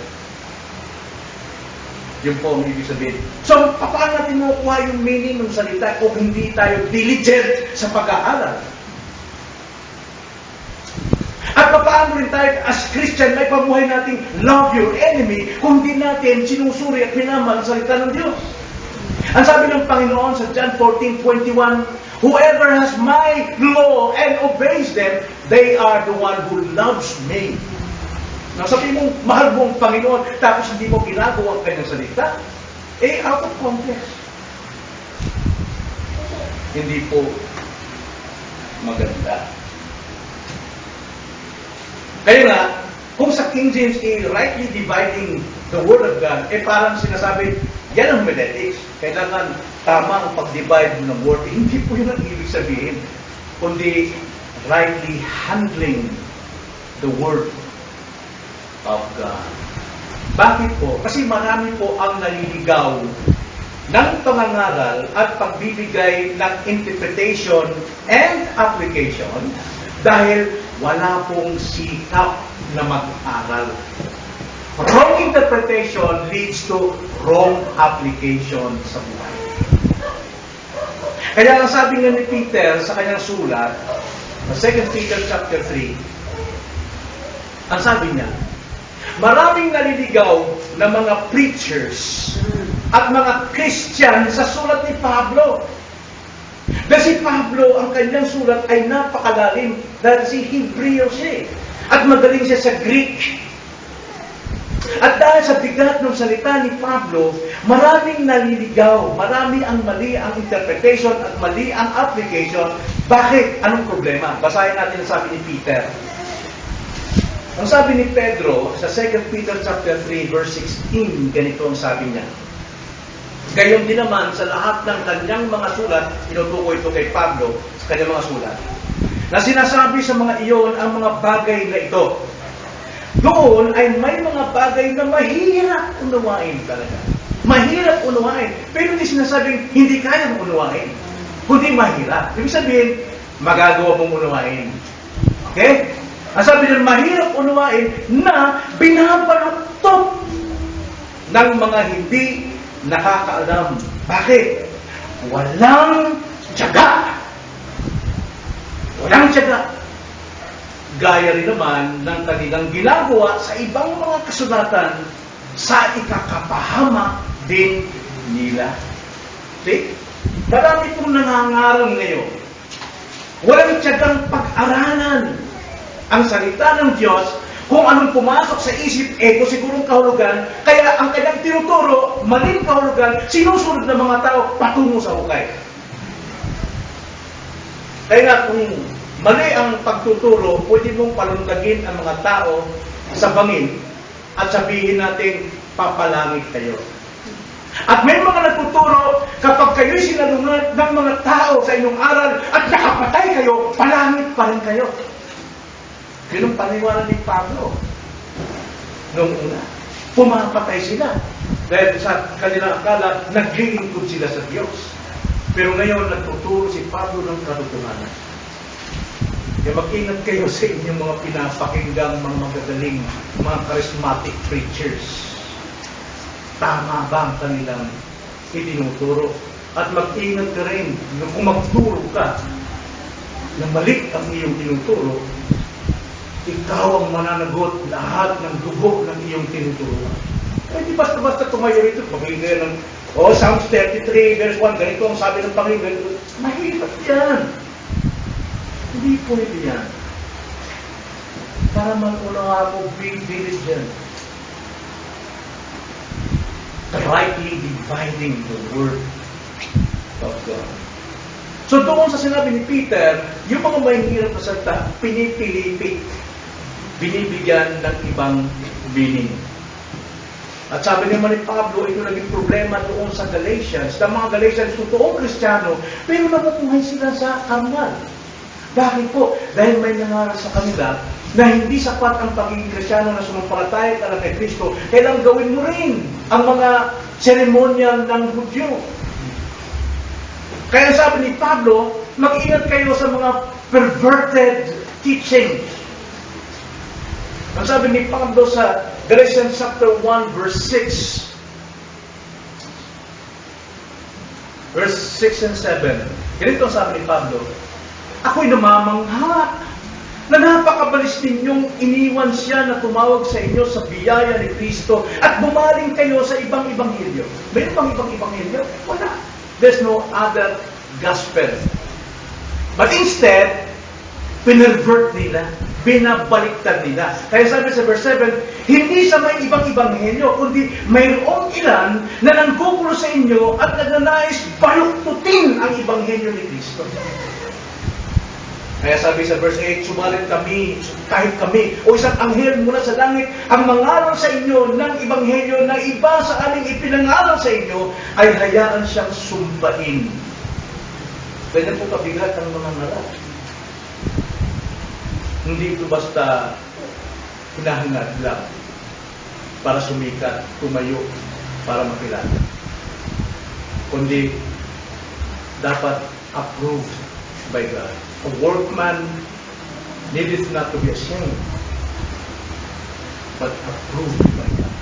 Yun po ang ibig sabihin. So, paano natin makuha yung meaning ng salita kung hindi tayo diligent sa pag-aaral? At paano rin tayo as Christian ay pamuhay nating love your enemy kung hindi natin sinusuri at minamahal ang salita ng Diyos? Ang sabi ng Panginoon sa John 14:21, whoever has my law and obeys them, they are the one who loves me. Now, sabi mong, mahal mo ang Panginoon, tapos hindi mo ginagawa ang kanyang salita, out of context. Hindi po maganda. Kaya nga, kung sa King James, rightly dividing the Word of God, parang sinasabi, yan ang homiletics. Kailangan tama ang pag-divide ng Word. Hindi po yun ang ibig sabihin, kundi rightly handling the Word of God. Bakit po? Kasi marami po ang naliligaw ng pangangaral at pagbibigay ng interpretation and application dahil wala pong sikap na mag-aral. Wrong interpretation leads to wrong application sa buhay. Kaya ang sabi nga ni Peter sa kanyang sulat, 2 Peter chapter 3, ang sabi niya, maraming naliligaw na mga preachers at mga Christian sa sulat ni Pablo. Dahil si Pablo, ang kanyang sulat ay napakalalim dahil si Hebreo siya. At magaling siya sa Greek. At dahil sa bigat ng salita ni Pablo, maraming naliligaw, marami ang mali ang interpretation at mali ang application. Bakit? Anong problema? Basahin natin ang sabi ni Peter. Ang sabi ni Pedro sa 2 Peter chapter 3 verse 16, ganito ang sabi niya. Gayon din naman sa lahat ng kanyang mga sulat, tinutukoy ito kay Pablo sa kanyang mga sulat, na sinasabi sa mga iyon ang mga bagay na ito. Doon ay may mga bagay na mahirap unawain talaga. Mahirap unawain. Pero hindi sinasabing hindi kayang unawain. Kundi mahirap. Ibig sabihin, magagawa mong unawain. Okay? Ang sabi nila, mahirap unawain na binabaluktot ng mga hindi nakakaalam. Bakit? Walang tiyaga. Walang tiyaga. Gaya rin naman ng kanilang ginagawa sa ibang mga kasulatan sa ikakapahamak din nila. See? Marami pong nangangaral ngayon. Walang tiyagang pag-aralan ang salita ng Diyos. Kung anong pumasok sa isip, ito sigurong kahulugan. Kaya ang kanyang tinuturo, maling kahulugan, sinusunod ng mga tao patungo sa hukay. Kaya nga kung mali ang pagtuturo, pwede mong palundagin ang mga tao sa bangin at sabihin natin, papalangit kayo. At may mga nagtuturo, kapag kayo'y sinalungat ng mga tao sa inyong aral at nakapatay kayo, palangit pa rin kayo. Yun ang paniwala ni Pablo. Noong una, pumapatay sila. Dahil sa kanilang akala, naglilingkod sila sa Diyos. Pero ngayon, nagtuturo si Pablo ng katotohanan. Kaya mag-ingat kayo sa inyong mga pinapakinggang mga magagaling, mga charismatic preachers. Tama ba ang kanilang itinuturo? At mag-ingat ka rin, kung magturo ka na mali ang iyong tinuturo, ikaw ang mananagot lahat ng dugo ng iyong tinuturo. Eh, di basta-basta tumayo rito, pagiging kayo ng, Psalms 33, verse 1, ganito ang sabi ng Panginoon. Mahirap yan. Hindi pwede yan. Para mag-unawa mo, be diligent. Rightly dividing the word of God. So doon sa sinabi ni Peter, yung mga mahihirap na salita, pinipilipit, binibigyan ng ibang meaning. At sabi naman ni Pablo, ito naging problema doon sa Galatians. Na mga Galatians, totoong Kristiyano, pero nabubuhay sila sa karnal. Bakit po? Dahil may nangaral sa kanila na hindi sapat ang pagiging Kristiyano na sumampalataya ka na kay Kristo. Kailang gawin mo rin ang mga seremonyal ng Hudyo. Kaya sabi ni Pablo, mag-ingat kayo sa mga perverted teachings. Ang sabi ni Pablo sa Galatians chapter 1 verse 6. Verse 6 and 7. Ganito ang sabi ni Pablo, ako'y namamangha na napakabalis ninyong iniwan siya na tumawag sa inyo sa biyaya ni Kristo at bumaling kayo sa ibang ebanghelyo. Mayroon bang ibang ebanghelyo? Wala. There's no other gospel. But instead, pinervert nila, binabaliktad nila. Kaya sabi sa verse 7, hindi sa may ibang ebanghelyo, kundi mayroong ilan na nanggugulo sa inyo at nagnanais baluktutin ang ebanghelyo ni Kristo. Kaya sabi sa verse 8, sumalit kami, kahit kami, o isang anghel mula sa langit, ang mangaral sa inyo ng ebanghelyo na iba sa aming ipinangaral sa inyo, ay hayaan siyang sumbain. Ganyan po kabigat ang mga ngaral. Hindi ito basta hinahangad lang para sumikat, tumayo, para makilala. kundi dapat approved by God. A workman needeth not to be ashamed, but approved by God.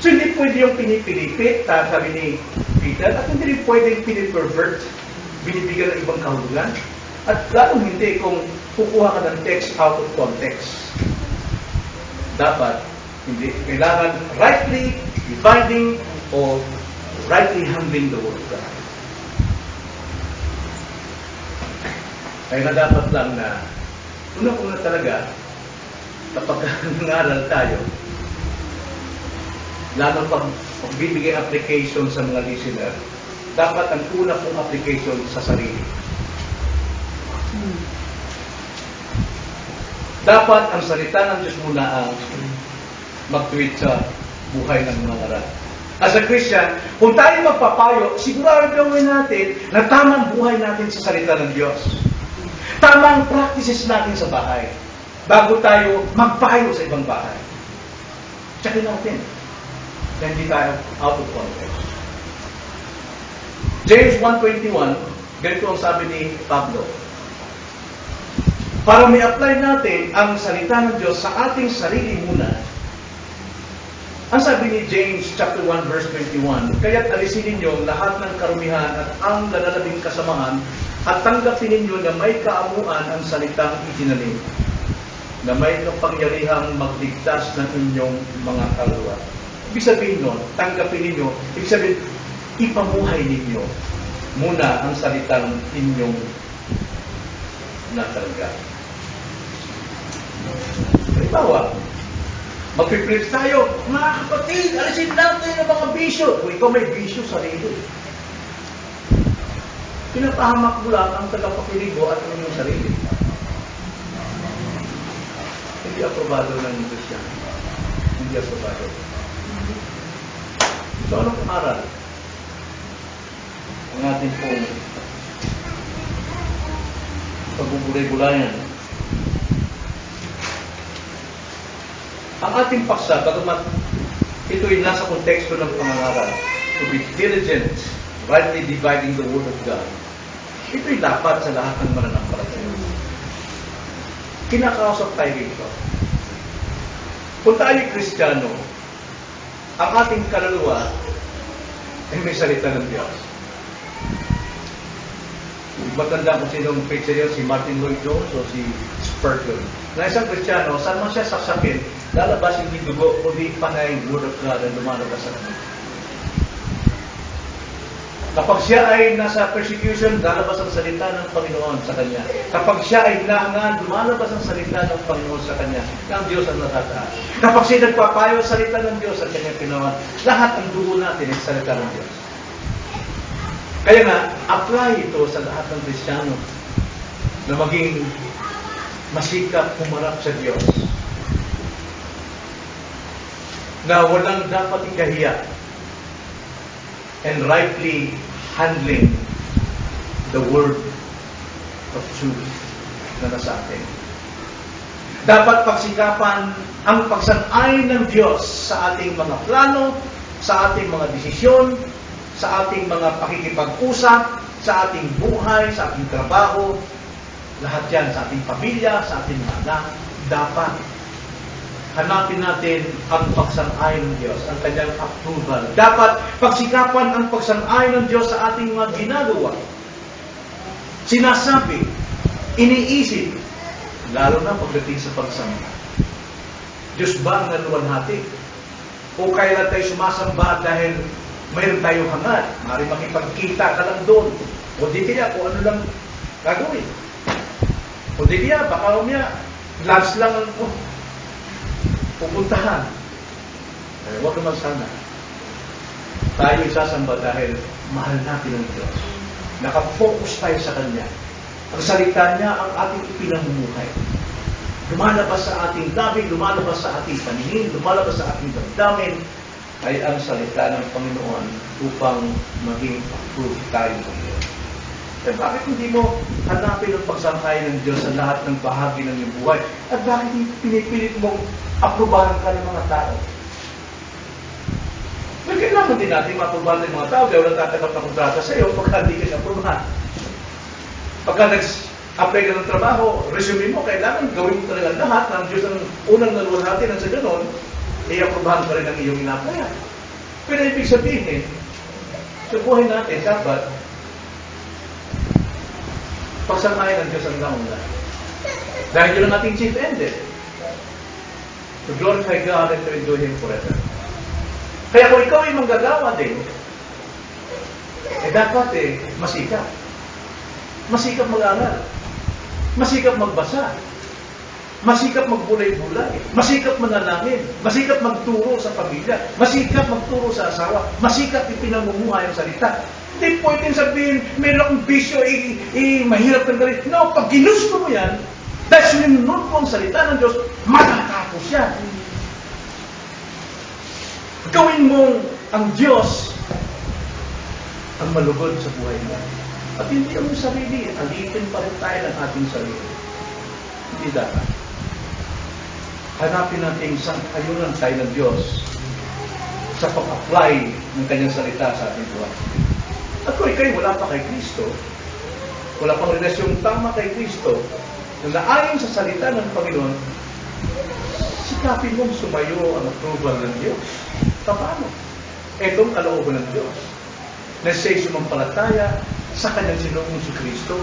So hindi pwede yung pinipilipit, sabi ni Peter, at hindi rin pwede yung pinipervert, binibigyan ng ibang kahulugan. At lalong hindi kung kukuha ka ng text out of context. Dapat, hindi, kailangan rightly dividing or rightly handling the word of God. Kaya na dapat lang na, una-una talaga, kapag nangaral tayo, lalo pag bibigay application sa mga listener, dapat ang una pong application sa sarili. Dapat ang salita ng Diyos muna ang mag-tweet sa buhay ng mga ngaral. As a Christian, kung tayo magpapayo, sigurado gawin natin na tamang buhay natin sa salita ng Diyos. Tamang practices natin sa bahay. Bago tayo magpayo sa ibang bahay. Tsakin natin na hindi tayo out of context. James 1:21, ganito ang sabi ni Pablo. Para may apply natin ang salita ng Diyos sa ating sarili muna, ang sabi ni James chapter 1 verse 21, kaya't alisin ninyo lahat ng karumihan at ang nalalabing kasamahan at tanggapin ninyo na may kaamuan ang salitang itinanim, na may kapangyarihang magligtas ng inyong mga kaluluwa. Ibig sabihin nun, tanggapin ninyo, ibig sabihin, ipamuhay ninyo muna ang salitang inyong natanggap. Halimbawa, magpipreach tayo, mga kapatid, alisin natin ang mga bisyo. Kung ikaw may bisyo sa sarili, pinapahamak mo lang ang tagapakinig mo at ang inyong sarili. Hindi aprobado ng Diyos yan. Hindi aprobado. So, anong aral? Ang ating pong pagbubulay-bulayan. Ang ating paksa, bagamat ito'y nasa konteksto ng pangangaral, to be diligent, rightly dividing the word of God, ito'y dapat sa lahat ng mananampalataya. Kinakausap tayo rito. Kung tayo'y Kristiyano, ang ating kaluluwa ay may salita ng Diyos. Matanda kung sinong preacher yun, si Martin Lloyd-Jones o si Spurgeon. Na isang Kristiyano, saan man siya saksakin, lalabas hindi dugo, kundi panay word of God ang lumalabas sa kanya. Kapag siya ay nasa persecution, lalabas ang salita ng Panginoon sa kanya. Kapag siya ay hinahangaan, lumalabas ang salita ng Panginoon sa kanya. Ng Diyos ang natataas. Kapag siya nagpapayo, salita ng Diyos ang kanyang pinawan. Lahat ng dugo natin ay salita ng Diyos. Kaya nga, apply ito sa lahat ng Kristiyano na maging masikap humarap sa Diyos. Na walang dapat ikahiya and rightly handling the word of truth na nasa atin. Dapat pagsikapan ang pagsang-ayon ng Diyos sa ating mga plano, sa ating mga desisyon, sa ating mga pakikipag-usap, sa ating buhay, sa ating trabaho, lahat yan, sa ating pamilya, sa ating mga anak, dapat hanapin natin ang pagsang-ayon ng Diyos, ang kanyang approval. Dapat pagsikapan ang pagsang-ayon ng Diyos sa ating mga ginagawa. Sinasabi, iniisip, lalo na pagdating sa pagsamba. Diyos ba ang naluwalhati? O kailan tayo sumasamba dahil mayroon tayong hangad? Mari makipagkita ka lang doon. O di kaya kung ano lang gagawin. O di kaya baka umya, lunch lang ang pupuntahan. Huwag naman sana. Tayo isasamba dahil mahal natin ang Diyos. Nakafocus tayo sa Kanya. Ang salita niya ang ating ipinamumuhay. Lumalabas sa ating labi, lumalabas sa ating paningin, lumalabas sa ating damdamin, ay ang salita ng Panginoon upang maging approved tayo ng Diyos. Eh bakit hindi mo hanapin ang pagsangkay ng Diyos sa lahat ng bahagi ng iyong buhay? At bakit pinipilit mong aprobahan ka ng mga tao? Pero kailangan din natin maaprubahan ng mga tao dahil walang tatanggap na kontrata sa iyo pagka hindi ka aprubahan. Pagka nag-apply ka ng trabaho, resume mo, kailangan gawin mo talaga lahat ng Diyos ang unang naluwalhati ng sa ganon, i-aprubahan ka rin ang iyong ina-applyan. Pero ibig sabihin, sa buhay natin, dapat pagsamahin ng Diyos ang nauna. Dahil yun ang ating chief end to glorify God and to enjoy Him forever. Kaya kung ikaw ay manggagawa din, dapat masikap. Masikap mag-aral. Masikap magbasa. Masikap magbulay-bulay. Masikap manalangin. Masikap magturo sa pamilya. Masikap magturo sa asawa. Masikap ipinamumuhay ang salita. Hindi pwedeng sabihin, meron akong bisyo, mahirap kang galit. No, pag ginusto mo yan, dahil sinunod mo ang salita ng Diyos, matatapos yan. Gawin mo ang Diyos ang malugod sa buhay mo. At hindi ang sarili, alitin pa rin tayo ng ating sarili. Hindi dapat. Hanapin natin isang ayunan tayo ng Diyos sa pag-apply ng kanyang salita sa ating buhay. At kung ikaw'y wala pa kay Kristo, wala pang relasyong tama kay Kristo, na naayon sa salita ng Panginoon, sikapin mong sumayo ang approval ng Diyos. Paano? Itong kalooban ng Diyos na siya'y sumampalataya sa kanyang Sinoong si Kristo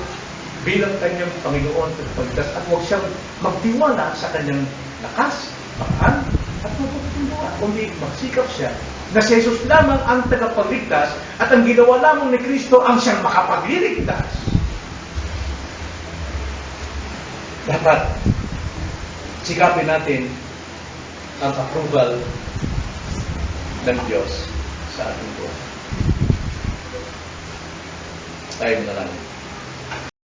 bilang kanyang Panginoon at Pagligtas at huwag siyang magtiwala sa kanyang lakas, paan, at mapagpunduan. Kundi magsikap siya na si Jesus lamang ang tagapagligtas at ang ginawa lamang ni Kristo ang siyang makapagliligtas. Dapat sikapin natin ang approval ng Diyos sa ating buhay. Tayo na lang.